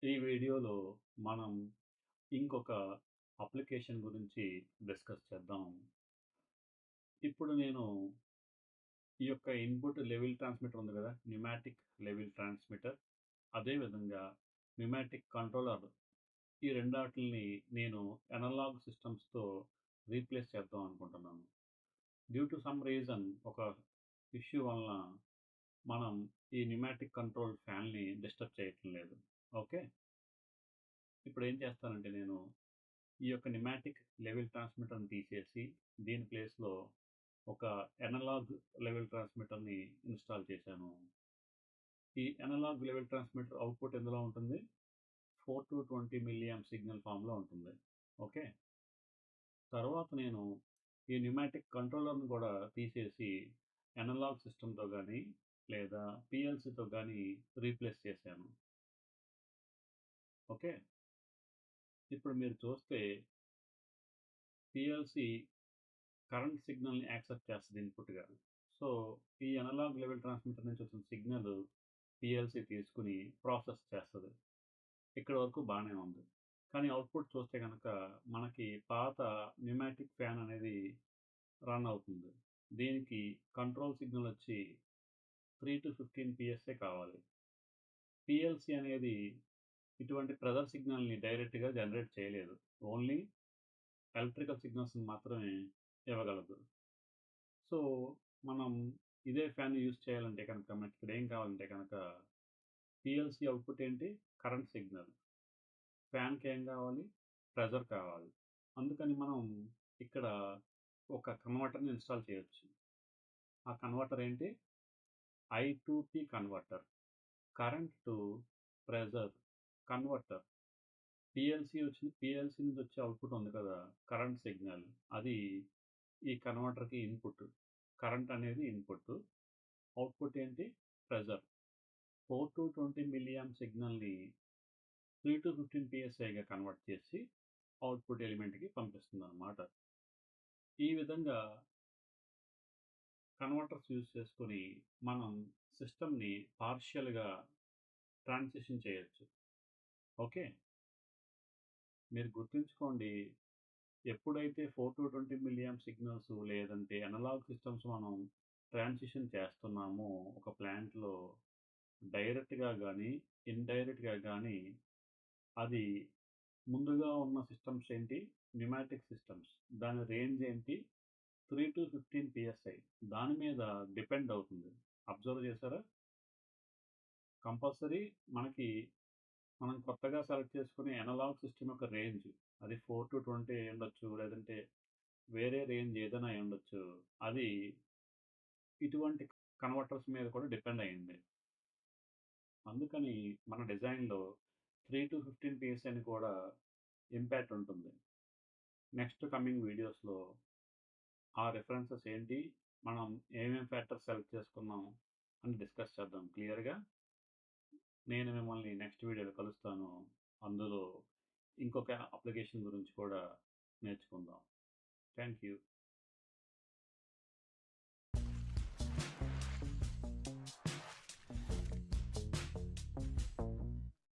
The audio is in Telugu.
ఈ వీడియోలో మనం ఇంకొక అప్లికేషన్ గురించి డిస్కస్ చేద్దాం. ఇప్పుడు నేను ఈ యొక్క ఇన్పుట్ లెవెల్ ట్రాన్స్మిటర్ ఉంది కదా! న్యూమాటిక్ లెవెల్ ట్రాన్స్మిటర్, అదే విధంగా న్యూమాటిక్ కంట్రోలర్, ఈ రెండాటిల్ని నేను అనలాగ్ సిస్టమ్స్‌తో రీప్లేస్ చేద్దాం అనుకుంటున్నాను. డ్యూ టు సమ్ రీజన్ ఒక ఇష్యూ వలన మనం ఈ న్యూమాటిక్ కంట్రోల్ ఫ్యాన్‌ని డిస్టర్బ్ చేయటం లేదు. ఓకే. ఇప్పుడు ఏం చేస్తానంటే నేను ఈ యొక్క న్యూమాటిక్ లెవెల్ ట్రాన్స్మిటర్‌ని తీసేసి దీని ప్లేస్‌లో ఒక అనలాగ్ లెవెల్ ట్రాన్స్మిటర్‌ని ఇన్‌స్టాల్ చేశాను. ఈ అనలాగ్ లెవెల్ ట్రాన్స్మిటర్ అవుట్‌పుట్ ఎందులో ఉంటుంది? 4-20 మిల్లీ యాంప్ సిగ్నల్ ఫార్మ్‌లో ఉంటుంది. ఓకే. తర్వాత నేను ఈ న్యూమాటిక్ కంట్రోలర్‌ని కూడా తీసేసి అనలాగ్ సిస్టమ్‌తో గానీ, లేదా పీఎల్‌సీతో గానీ రీప్లేస్ చేశాను. ఓకే. ఇప్పుడు మీరు చూస్తే పీఎల్‌సీ కరెంట్ సిగ్నల్‌ని యాక్సెప్ట్ చేస్తది ఇన్‌పుట్‌గా. సో, ఈ అనలాగ్ లెవెల్ ట్రాన్స్మిటర్ నుంచి వచ్చిన సిగ్నల్ పీఎల్‌సీ తీసుకొని ప్రాసెస్ చేస్తది. ఇక్కడి వరకు బానే ఉంది. కానీ అవుట్‌పుట్ చూస్తే గనక మనకి పాత న్యూమాటిక్ ఫ్యాన్ అనేది రన్ అవుతుంది. దీనికి కంట్రోల్ సిగ్నల్ వచ్చి 3-15 పిఎస్ఏ కావాలి. పీఎల్‌సీ అనేది ఇటువంటి ప్రెజర్ సిగ్నల్‌ని డైరెక్ట్‌గా జనరేట్ చేయలేదు. ఓన్లీ ఎలక్ట్రికల్ సిగ్నల్స్‌ని మాత్రమే ఇవ్వగలదు. సో, మనం ఇదే ఫ్యాన్ యూజ్ చేయాలంటే కనుక మనకిక్కడ ఏం కావాలంటే కనుక పీఎల్‌సీ అవుట్‌పుట్ ఏంటి? Current signal. ఫ్యాన్‌కి ఏం కావాలి? ప్రెజర్ కావాలి. అందుకని మనం ఇక్కడ ఒక కన్వర్టర్‌ని ఇన్‌స్టాల్ చేయొచ్చు. ఆ కన్వర్టర్ ఏంటి? I-to-P converter. Current to pressure converter. PLC నుంచి వచ్చే అవుట్‌పుట్ ఉంది కదా! Current signal. అది ఈ కన్వర్టర్‌కి ఇన్‌పుట్. కరెంట్ అనేది ఇన్‌పుట్. అవుట్‌పుట్ ఏంటి? ప్రెజర్. 4-20 మిల్లీ యాంప్ సిగ్నల్‌ని 3-15 పిఎస్ఐగా కన్వర్ట్ చేసి అవుట్‌పుట్ ఎలిమెంట్‌కి పంపిస్తుందన్నమాట. ఈ విధంగా కన్వర్టర్స్ యూజ్ చేసుకొని మనం సిస్టమ్‌ని పార్షియల్‌గా ట్రాన్సిషన్ చేయొచ్చు. ఓకే. మీరు గుర్తుంచుకోండి, ఎప్పుడైతే 4-20 మిల్లీ యాంప్ సిగ్నల్స్ లేదంటే అనలాగ్ సిస్టమ్స్ మనం ట్రాన్సిషన్ చేస్తున్నామో ఒక ప్లాంట్‌లో డైరెక్ట్‌గా గానీ, ఇండైరెక్ట్‌గా గానీ అది ముందుగా ఉన్న సిస్టమ్స్ ఏంటి? Pneumatic systems. దాని రేంజ్ ఏంటి? 3-15 పిఎస్ఐ. దాని మీద డిపెండ్ అవుతుంది. అబ్జర్వ్ చేశారా? కంపల్సరీ మనకి మనం కొత్తగా సెలెక్ట్ చేసుకునే అనలాగ్ సిస్టమ్ యొక్క రేంజ్ అది 4-20 అయ్యుండొచ్చు. లేదంటే వేరే రేంజ్ ఏదైనా అయ్యుండొచ్చు. అది ఇటువంటి కన్వర్టర్స్ మీద కూడా డిపెండ్ అయ్యింది. అందుకని మన డిజైన్‌లో 3-15 పిఎస్ఐ అని కూడా ఇంపాక్ట్ ఉంటుంది. నెక్స్ట్ కమింగ్ వీడియోస్‌లో ఆ రిఫరెన్సెస్ ఏంటి? మనం ఏమేం ఫ్యాక్టర్స్ సెలెక్ట్ చేసుకున్నాం అని డిస్కస్ చేద్దాం క్లియర్‌గా. నేను మిమ్మల్ని నెక్స్ట్ వీడియోలో కలుస్తాను. అందులో ఇంకొక అప్లికేషన్ గురించి కూడా నేర్చుకుందాం. Thank you.